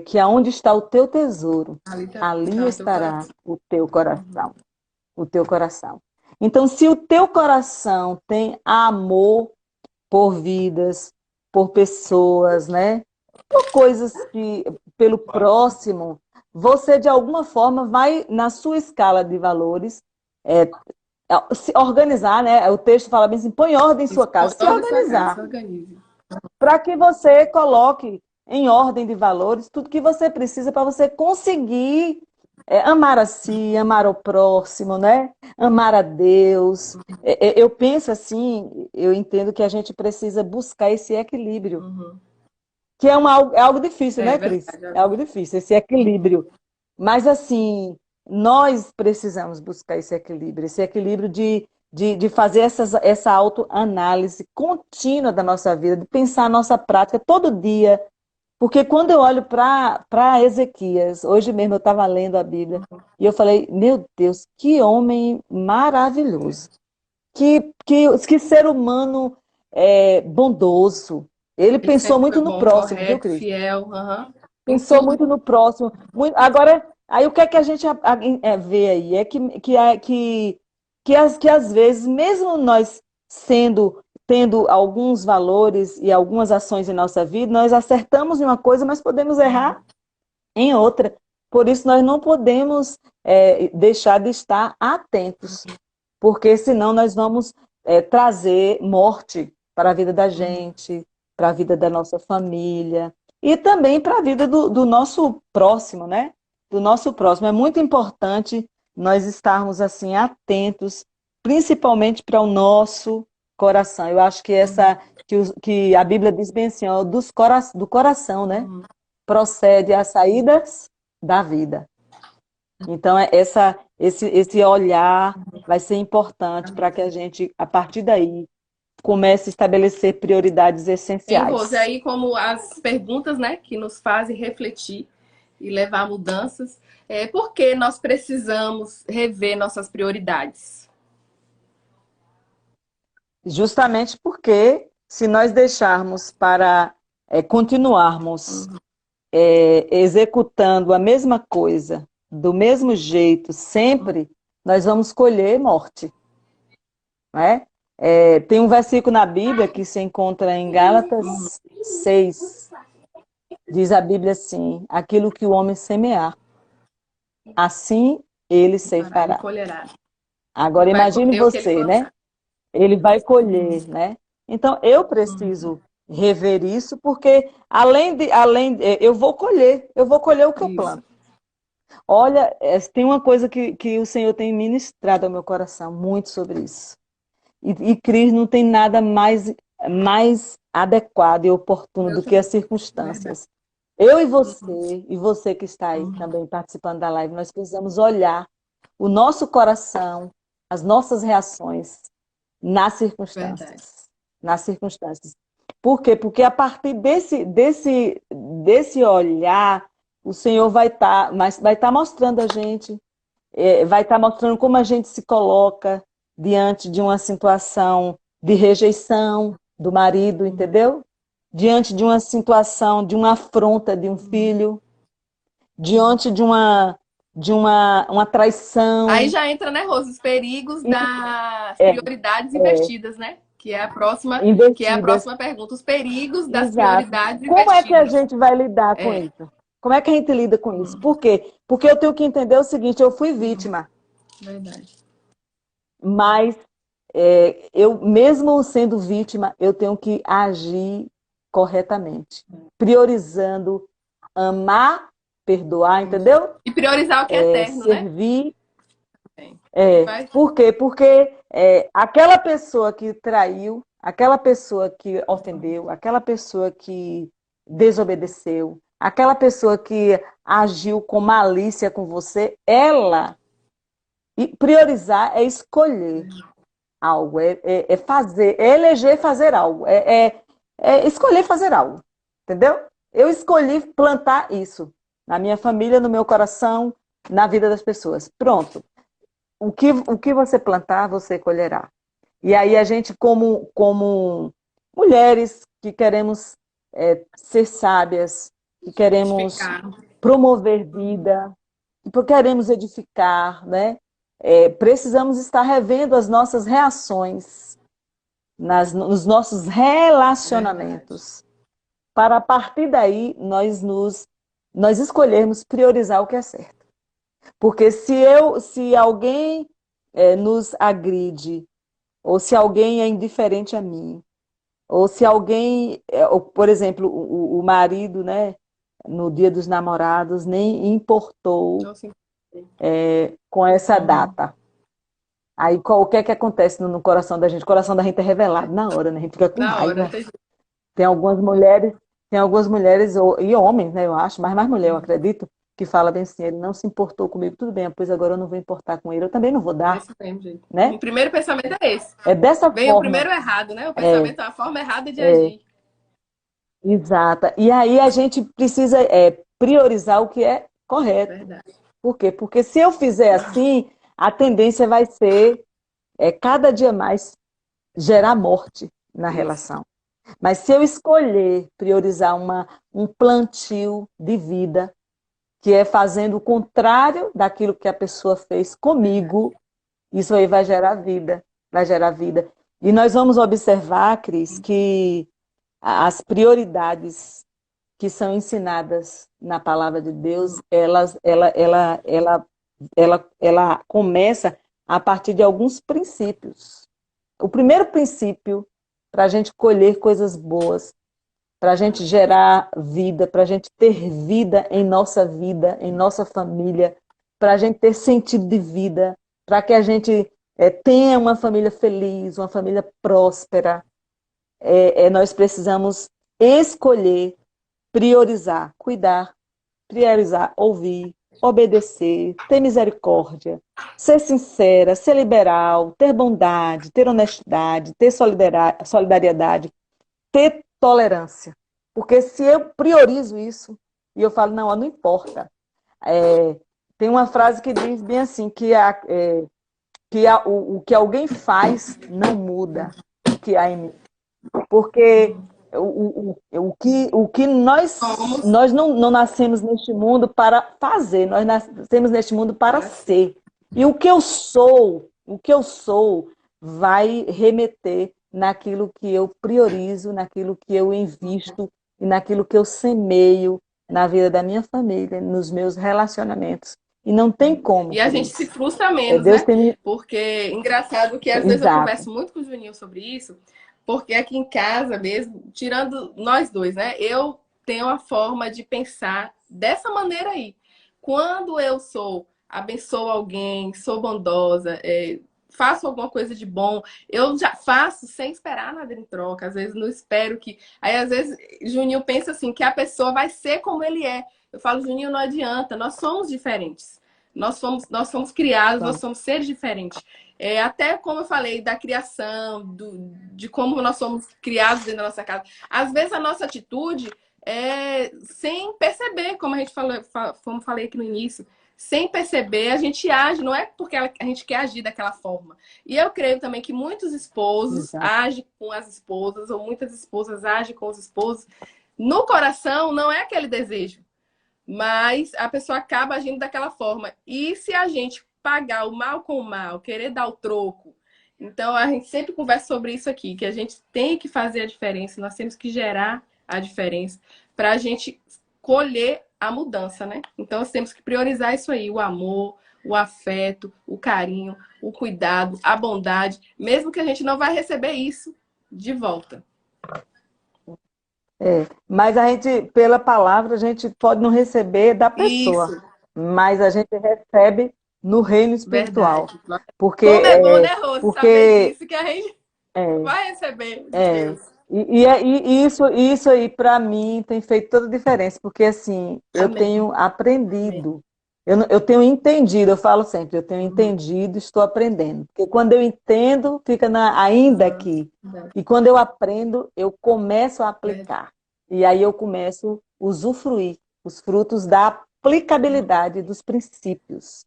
que aonde está o teu tesouro, ali estará o teu coração. O teu coração. Então, se o teu coração tem amor por vidas, por pessoas, né? Por coisas pelo próximo, você de alguma forma vai, na sua escala de valores, se organizar, né? O texto fala bem assim: põe ordem em sua casa, se organizar. Para que você coloque em ordem de valores tudo que você precisa para você conseguir amar a si, amar o próximo, né? Amar a Deus. Eu penso assim, eu entendo que a gente precisa buscar esse equilíbrio. Que é algo difícil, né, Cris? É algo difícil, esse equilíbrio. Mas, assim, nós precisamos buscar esse equilíbrio de fazer essa autoanálise contínua da nossa vida, de pensar a nossa prática todo dia. Porque quando eu olho para Ezequias, hoje mesmo eu estava lendo a Bíblia, e eu falei: meu Deus, que homem maravilhoso. Que ser humano bondoso. Ele Ele pensou sempre foi muito no bom, próximo, viu, correto, Cris? fiel, aham. Em Pensou tudo. muito no próximo. Agora, aí o que é que a gente vê aí? É que às vezes, mesmo nós tendo alguns valores e algumas ações em nossa vida, nós acertamos em uma coisa, mas podemos errar em outra. Por isso, nós não podemos deixar de estar atentos, porque senão nós vamos trazer morte para a vida da gente, para a vida da nossa família e também para a vida do nosso próximo, né? Do nosso próximo. É muito importante nós estarmos assim atentos, principalmente para o nosso coração. Eu acho que que a Bíblia diz bem assim, ó, do coração, né? Uhum. Procede as saídas da vida. Então, esse olhar vai ser importante para que a gente, a partir daí, comece a estabelecer prioridades Hein, Rose? essenciais. Aí, como as perguntas, né, que nos fazem refletir e levar a mudanças, por que nós precisamos rever nossas prioridades? Justamente porque, se nós deixarmos para continuarmos Uhum. executando a mesma coisa, do mesmo jeito, sempre, nós vamos colher morte, né? Tem um versículo na Bíblia que se encontra em Gálatas 6. Diz a Bíblia assim: aquilo que o homem semear, assim ele Para ele ceifará. colherá. Agora Vai imagine colher o que ele você, né? plantar. Ele vai Uhum. colher, né? Então eu Uhum. preciso rever isso, porque eu vou colher o que eu Isso. planto. Olha, tem uma coisa que o Senhor tem ministrado ao meu coração, muito sobre isso. E Cris não tem nada mais adequado e oportuno Eu do que as também. Verdade. circunstâncias. Eu Uhum. e você que está aí Uhum. também participando da live, nós precisamos olhar o nosso coração, as nossas reações nas Verdade. circunstâncias. Nas circunstâncias. Por quê? Porque a partir desse olhar, o Senhor vai estar mostrando a gente, vai estar mostrando como a gente se coloca diante de uma situação de rejeição do marido, entendeu? Diante de uma situação, de uma afronta de um Uhum. filho, diante de uma Aí traição. já entra, né, Rose, os perigos E, das é, prioridades é, invertidas, né? Que é a investidas. próxima pergunta. Os perigos das Exato. prioridades Como é que a invertidas. gente vai lidar com É. isso? Como é que a gente lida com isso? Hum. Por quê? Porque eu tenho que entender o seguinte: eu fui Uhum. vítima, Verdade. mas eu, mesmo sendo vítima, eu tenho que agir corretamente, priorizando amar, perdoar, Isso. entendeu? E priorizar o que é eterno, né? Servir. É. E vai. Por quê? Porque aquela pessoa que traiu, aquela pessoa que ofendeu, aquela pessoa que desobedeceu, aquela pessoa que agiu com malícia com você, e priorizar é escolher algo, fazer, é eleger fazer algo, é escolher fazer algo, entendeu? Eu escolhi plantar isso na minha família, no meu coração, na vida das pessoas. Pronto. O que você plantar, você colherá. E aí a gente, como mulheres que queremos ser sábias, que queremos Frutificar. promover Uhum. vida, que queremos edificar, né? Precisamos estar revendo as nossas reações nos nossos Verdade. relacionamentos, para a partir daí nós escolhermos priorizar o que é certo. Porque se alguém nos agride, ou se alguém é indiferente a mim, ou se alguém, ou, por exemplo, o marido, né, no Dia dos Namorados, nem importou Então, assim, com essa uhum. data. Aí o que é que acontece no coração da gente? O coração da gente é revelado na hora, né? A gente fica com Na hora. raiva. Tem algumas mulheres, tem algumas mulheres, e homens, né, eu acho, mas mais mulher, eu Uhum. acredito, que fala bem assim, ele não se importou comigo, tudo bem, pois agora eu não vou importar com ele, eu também não vou dar, Desse mesmo jeito. né? O primeiro pensamento é esse. É dessa Vem o forma, primeiro errado, né? O é, pensamento é a forma errada de é, agir. exata. E aí a gente precisa priorizar o que é correto. Verdade. Por quê? Porque se eu fizer assim, a tendência vai ser cada dia mais gerar morte. na Isso. relação. Mas se eu escolher priorizar um plantio de vida, que é fazendo o contrário daquilo que a pessoa fez Verdade. comigo, isso aí vai gerar vida, vai gerar vida. E nós vamos observar, Cris, que as prioridades que são ensinadas na palavra de Deus, ela começa a partir de alguns princípios. O primeiro princípio para a gente colher coisas boas, para a gente gerar vida, para a gente ter vida, em nossa família, para a gente ter sentido de vida, para que a gente tenha uma família feliz, uma família próspera, nós precisamos escolher, priorizar, cuidar, priorizar, ouvir, obedecer, ter misericórdia, ser sincera, ser liberal, ter bondade, ter honestidade, ter solidariedade, ter tolerância. Porque se eu priorizo isso, e eu falo, não, não importa. Tem uma frase que diz bem assim, o que alguém faz não muda o que há em mim. Porque o que Somos nós não nascemos neste mundo para fazer, nós nascemos neste mundo para para ser. E o que eu sou, vai remeter naquilo que eu priorizo, naquilo que eu invisto e naquilo que eu semeio na vida da minha família, nos meus relacionamentos. E não tem como, E a gente se Cris. frustra menos, Deus né? tem me... Porque, engraçado que às vezes eu Exato. converso muito com o Juninho sobre isso, porque aqui em casa mesmo, tirando nós dois, né? Eu tenho uma forma de pensar dessa maneira aí. Quando eu abençoo alguém, sou bondosa, faço alguma coisa de bom, eu já faço sem esperar nada em troca. Às vezes não espero que. Aí, às vezes, Juninho pensa assim, que a pessoa vai ser como ele é. Eu falo, Juninho, não adianta, nós somos diferentes. Nós somos criados, nós Então, somos seres diferentes. Até como eu falei, da criação, de como nós somos criados dentro da nossa casa. Às vezes a nossa atitude é sem perceber, como a gente falou, como falei aqui no início, sem perceber, a gente age, não é porque a gente quer agir daquela forma. E eu creio também que muitos esposos exato. agem com as esposas, ou muitas esposas agem com os esposos. No coração, não é aquele desejo. Mas a pessoa acaba agindo daquela forma. E se a gente pagar o mal com o mal, querer dar o troco, então a gente sempre conversa sobre isso aqui, que a gente tem que fazer a diferença, nós temos que gerar a diferença para a gente colher a mudança, né? Então nós temos que priorizar isso aí, o amor, o afeto, o carinho, o cuidado, a bondade, mesmo que a gente não vai receber isso de volta. Mas a gente, pela palavra, a gente pode não receber da pessoa, Isso, mas a gente recebe no reino espiritual. verdade. Porque, Como é bom, né, Rose, saber porque disso, que a gente é, vai receber de é, Deus. e isso aí, para mim, tem feito toda a diferença, porque assim, eu Amém. tenho Amém. aprendido, eu tenho entendido, eu falo sempre, eu tenho Uhum. entendido, estou aprendendo. Porque quando eu entendo, fica ainda Uhum. aqui. Verdade. E quando eu aprendo, eu começo a Verdade. aplicar. E aí eu começo a usufruir os frutos da aplicabilidade dos princípios.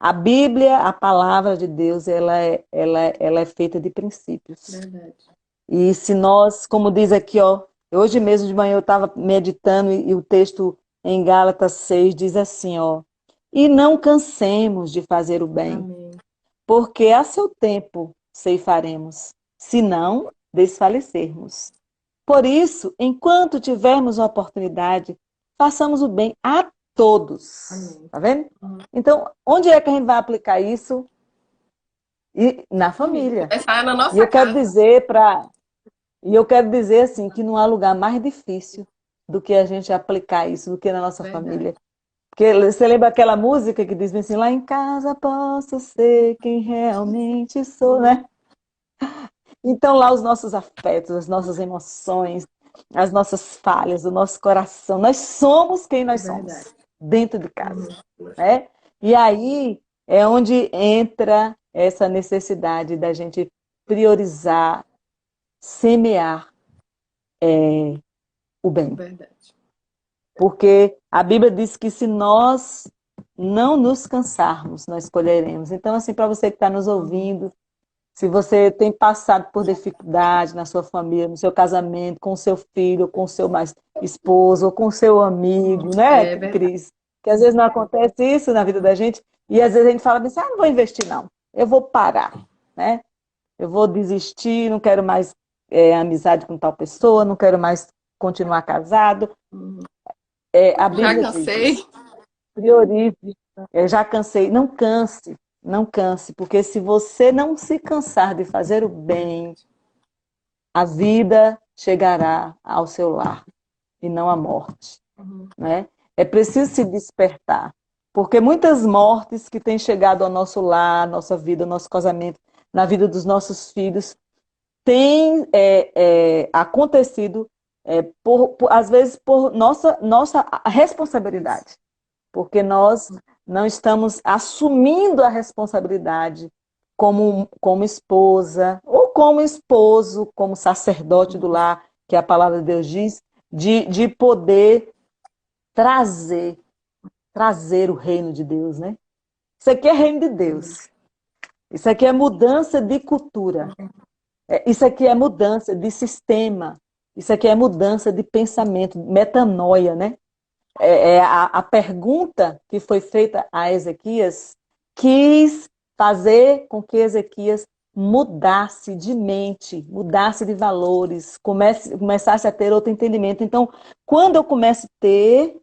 A Bíblia, a palavra de Deus, ela é feita de princípios. Verdade. E se nós, como diz aqui, ó, hoje mesmo de manhã eu estava meditando e o texto em Gálatas 6 diz assim, ó, e não cansemos de fazer o bem, Amém. porque a seu tempo ceifaremos, se não desfalecermos. Por isso, enquanto tivermos a oportunidade, façamos o bem a todos. Amém. Tá vendo? Uhum. Então, onde é que a gente vai aplicar isso? E na Na família. família. Começar na E nossa eu quero casa. dizer para E eu quero dizer assim que não há lugar mais difícil do que a gente aplicar isso do que na nossa Verdade. família. Porque você lembra aquela música que diz assim, lá em casa posso ser quem realmente sou, Uhum. né? Então lá os nossos afetos, as nossas emoções, as nossas falhas, o nosso coração, nós somos quem nós Verdade. somos dentro de casa, Uhum. né? E aí é onde entra essa necessidade da gente priorizar, semear o bem. Verdade. Porque a Bíblia diz que se nós não nos cansarmos, nós colheremos. Então, assim, para você que está nos Uhum. ouvindo, Se você tem passado por dificuldade na sua família, no seu casamento, com o seu filho, com o seu mais esposo, ou com o seu amigo, né, É verdade. Cris? Que às vezes não acontece isso na vida da gente, e às vezes a gente fala assim, ah, não vou investir não, eu vou parar, né? Eu vou desistir, não quero mais amizade com tal pessoa, não quero mais continuar casado. A Já Bíblia cansei. diz, priorize. Eu já cansei. Não canse, não canse, porque se você não se cansar de fazer o bem, a vida chegará ao seu lar e não a morte, Uhum. né? É preciso se despertar, porque muitas mortes que têm chegado ao nosso lar, nossa vida, nosso casamento, na vida dos nossos filhos, têm acontecido, às vezes, por nossa responsabilidade, porque nós não estamos assumindo a responsabilidade como esposa, ou como esposo, como sacerdote do lar, que a palavra de Deus diz, de poder trazer, trazer o reino de Deus, né? Isso aqui é reino de Deus. Isso aqui é mudança de cultura. Isso aqui é mudança de sistema. Isso aqui é mudança de pensamento, metanoia, né? A pergunta que foi feita a Ezequias quis fazer com que Ezequias mudasse de mente, mudasse de valores, começasse a ter outro entendimento. Então, quando eu começo a ter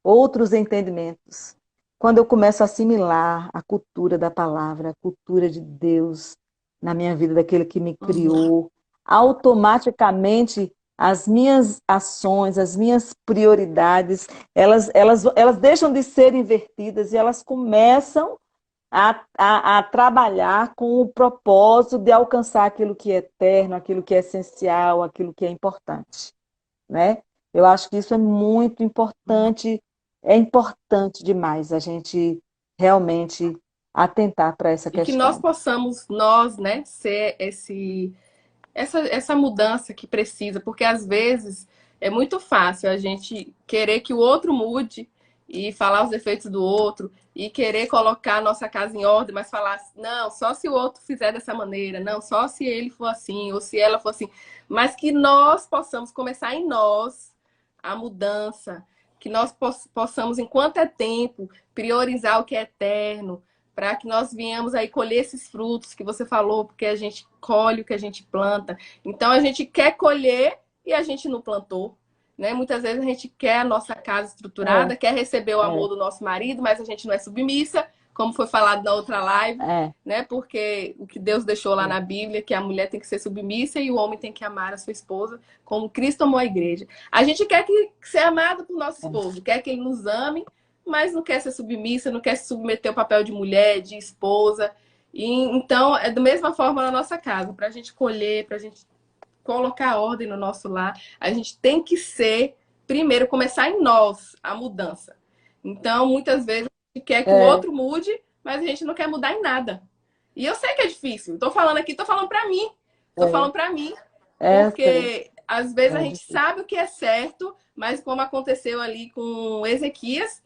outros entendimentos, quando eu começo a assimilar a cultura da palavra, a cultura de Deus na minha vida, daquele que me Uhum. criou, automaticamente as minhas ações, as minhas prioridades, elas deixam de ser invertidas e elas começam a trabalhar com o propósito de alcançar aquilo que é eterno, aquilo que é essencial, aquilo que é importante, né? Eu acho que isso é muito importante, é importante demais a gente realmente atentar para essa E que nós questão. possamos, nós, né, ser essa mudança que precisa, porque às vezes é muito fácil a gente querer que o outro mude e falar os defeitos do outro e querer colocar a nossa casa em ordem, mas falar, não, só se o outro fizer dessa maneira, não, só se ele for assim ou se ela for assim, mas que nós possamos começar em nós a mudança, que nós possamos, enquanto é tempo, priorizar o que é eterno, para que nós venhamos aí colher esses frutos que você falou, porque a gente colhe o que a gente planta. Então a gente quer colher e a gente não plantou. Né? Muitas vezes a gente quer a nossa casa É, estruturada, quer receber o amor é, do nosso marido, mas a gente não é submissa, como foi falado na outra live, é, né? Porque o que Deus deixou lá é, na Bíblia, que a mulher tem que ser submissa e o homem tem que amar a sua esposa, como Cristo amou a igreja. A gente quer que ser amado por nosso é. esposo, quer que ele nos ame, mas não quer ser submissa, não quer se submeter ao papel de mulher, de esposa. E, então, é da mesma forma na nossa casa, para a gente colher, para a gente colocar ordem no nosso lar, a gente tem que ser, primeiro, começar em nós a mudança. Então, muitas vezes, a gente quer que o É, outro mude, mas a gente não quer mudar em nada. E eu sei que é difícil. Estou falando aqui, estou falando para mim. Estou falando para mim, sei, porque às vezes a é gente difícil. sabe o que é certo, mas como aconteceu ali com Ezequias,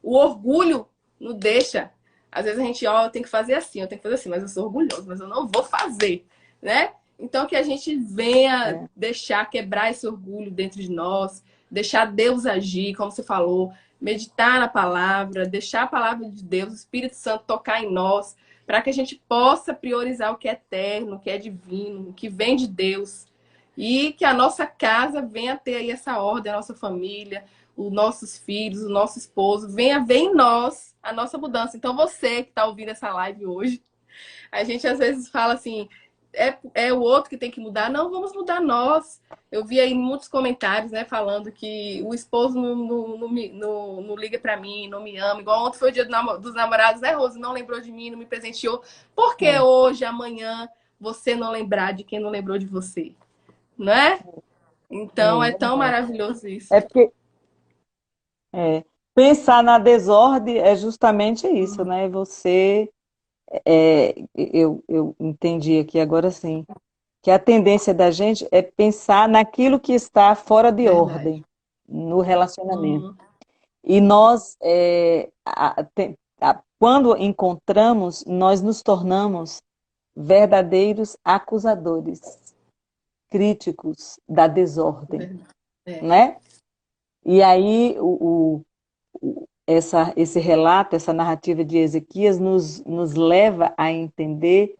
o orgulho não deixa. Às vezes a gente, ó, eu tenho que fazer assim, eu tenho que fazer assim, mas eu sou orgulhoso, mas eu não vou fazer, né? Então que a gente venha É, deixar quebrar esse orgulho dentro de nós, deixar Deus agir, como você falou, meditar na palavra, deixar a palavra de Deus, o Espírito Santo tocar em nós, para que a gente possa priorizar o que é eterno, o que é divino, o que vem de Deus. E que a nossa casa venha ter aí essa ordem, a nossa família, os nossos filhos, o nosso esposo, venha ver em nós a nossa mudança. Então, você que está ouvindo essa live hoje, a gente às vezes fala assim, é o outro que tem que mudar. Não, vamos mudar nós. Eu vi aí muitos comentários, né, falando que o esposo não liga para mim, não me ama. Igual ontem foi o dia dos namorados, né, Rose? Não lembrou de mim, não me presenteou. Por que é, hoje, amanhã, você não lembrar de quem não lembrou de você? Não é? Então, é tão verdade. maravilhoso isso. É porque pensar na desordem é justamente isso, né? Eu entendi aqui agora sim, que a tendência da gente é pensar naquilo que está fora de Verdade. ordem no relacionamento. Uhum. E nós, quando encontramos, nós nos tornamos verdadeiros acusadores, críticos da desordem, Verdade. É, né? E aí esse relato, essa narrativa de Ezequias nos leva a entender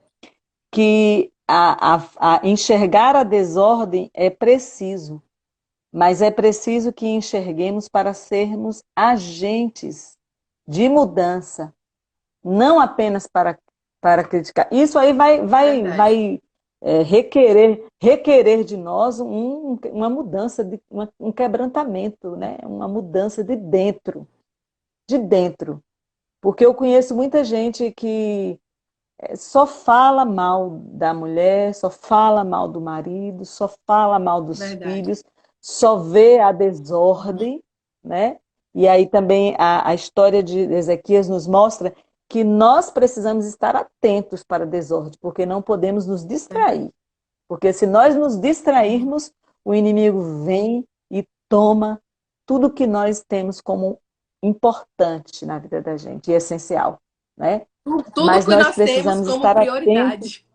que a enxergar a desordem é preciso, mas é preciso que enxerguemos para sermos agentes de mudança, não apenas para criticar. Isso aí verdade. requerer de nós uma mudança, um quebrantamento, né? Uma mudança de dentro, de dentro. Porque eu conheço muita gente que só fala mal da mulher, só fala mal do marido, só fala mal dos Verdade. filhos, só vê a desordem, né? E aí também a história de Ezequias nos mostra que nós precisamos estar atentos para a desordem, porque não podemos nos Verdade. distrair. Porque se nós nos distrairmos, o inimigo vem e toma tudo que nós temos como importante na vida da gente, e essencial, né? Tudo Mas que nós nós temos precisamos como estar atentos. prioridade,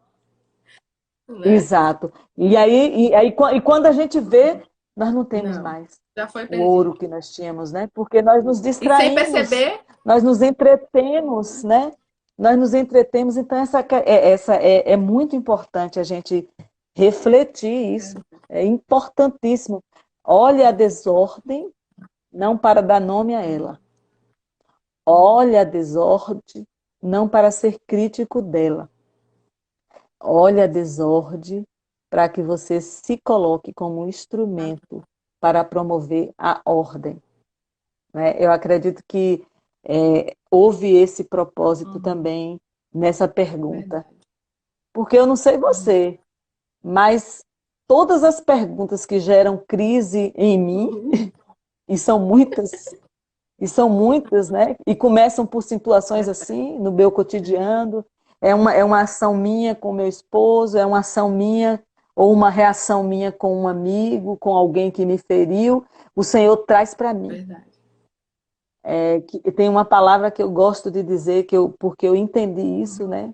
né? Exato. E quando a gente vê, nós não temos Não, mais já foi o ouro perdido. que nós tínhamos, né? Porque nós nos E sem distraímos, perceber, nós nos entretemos, né? Nós nos entretemos, então é muito importante a gente refletir isso. É importantíssimo. Olhe a desordem, não para dar nome a ela. Olhe a desordem, não para ser crítico dela. Olhe a desordem para que você se coloque como um instrumento para promover a ordem, né? Eu acredito que houve esse propósito também nessa pergunta. verdade. Porque eu não sei você, mas todas as perguntas que geram crise em mim, e são muitas, né? E começam por situações assim, no meu cotidiano. É uma ação minha com meu esposo, é uma ação minha ou uma reação minha com um amigo, com alguém que me feriu. O Senhor traz para mim. Verdade. Tem uma palavra que eu gosto de dizer, porque eu entendi isso, né?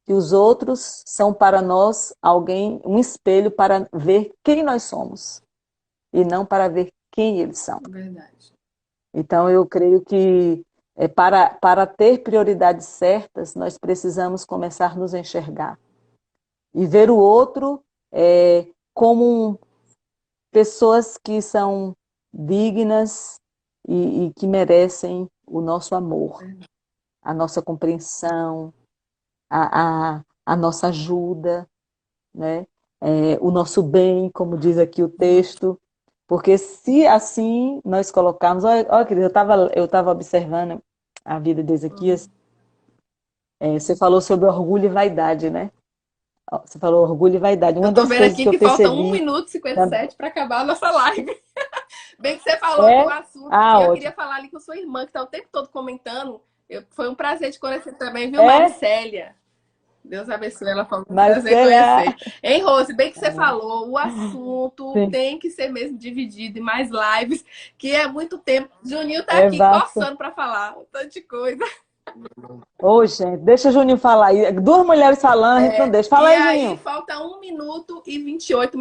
Que os outros são para nós alguém, um espelho para ver quem nós somos e não para ver quem eles são. Verdade. Então, eu creio que para ter prioridades certas, nós precisamos começar a nos enxergar e ver o outro como pessoas que são dignas e que merecem o nosso amor, a nossa compreensão, a nossa ajuda, né? O nosso bem, como diz aqui o texto. Porque se assim nós colocarmos... Olha, querida, eu tava observando a vida de Ezequias. Você falou sobre orgulho e vaidade, né? Você falou orgulho e vaidade. Eu Uma tô das vendo coisas aqui que eu que falta 1 percebi... minuto e cinquenta e na- sete para acabar a nossa live. Bem que você falou que o É? assunto. E Ah, eu ótimo. queria falar ali com sua irmã, que tá o tempo todo comentando. Foi um prazer te conhecer também, viu, É? Maricélia? Deus abençoe ela, foi um prazer Marcela... conhecer. Hein, Rose? Bem que você falou, o assunto Sim, tem que ser mesmo dividido em mais lives, que é muito tempo. Juninho tá é aqui vasto. coçando para falar um tanto de coisa. Ô, gente, deixa o Juninho falar aí. Duas mulheres falando, a gente não deixa. Fala E aí, aí, Juninho. falta 1 minuto e 28.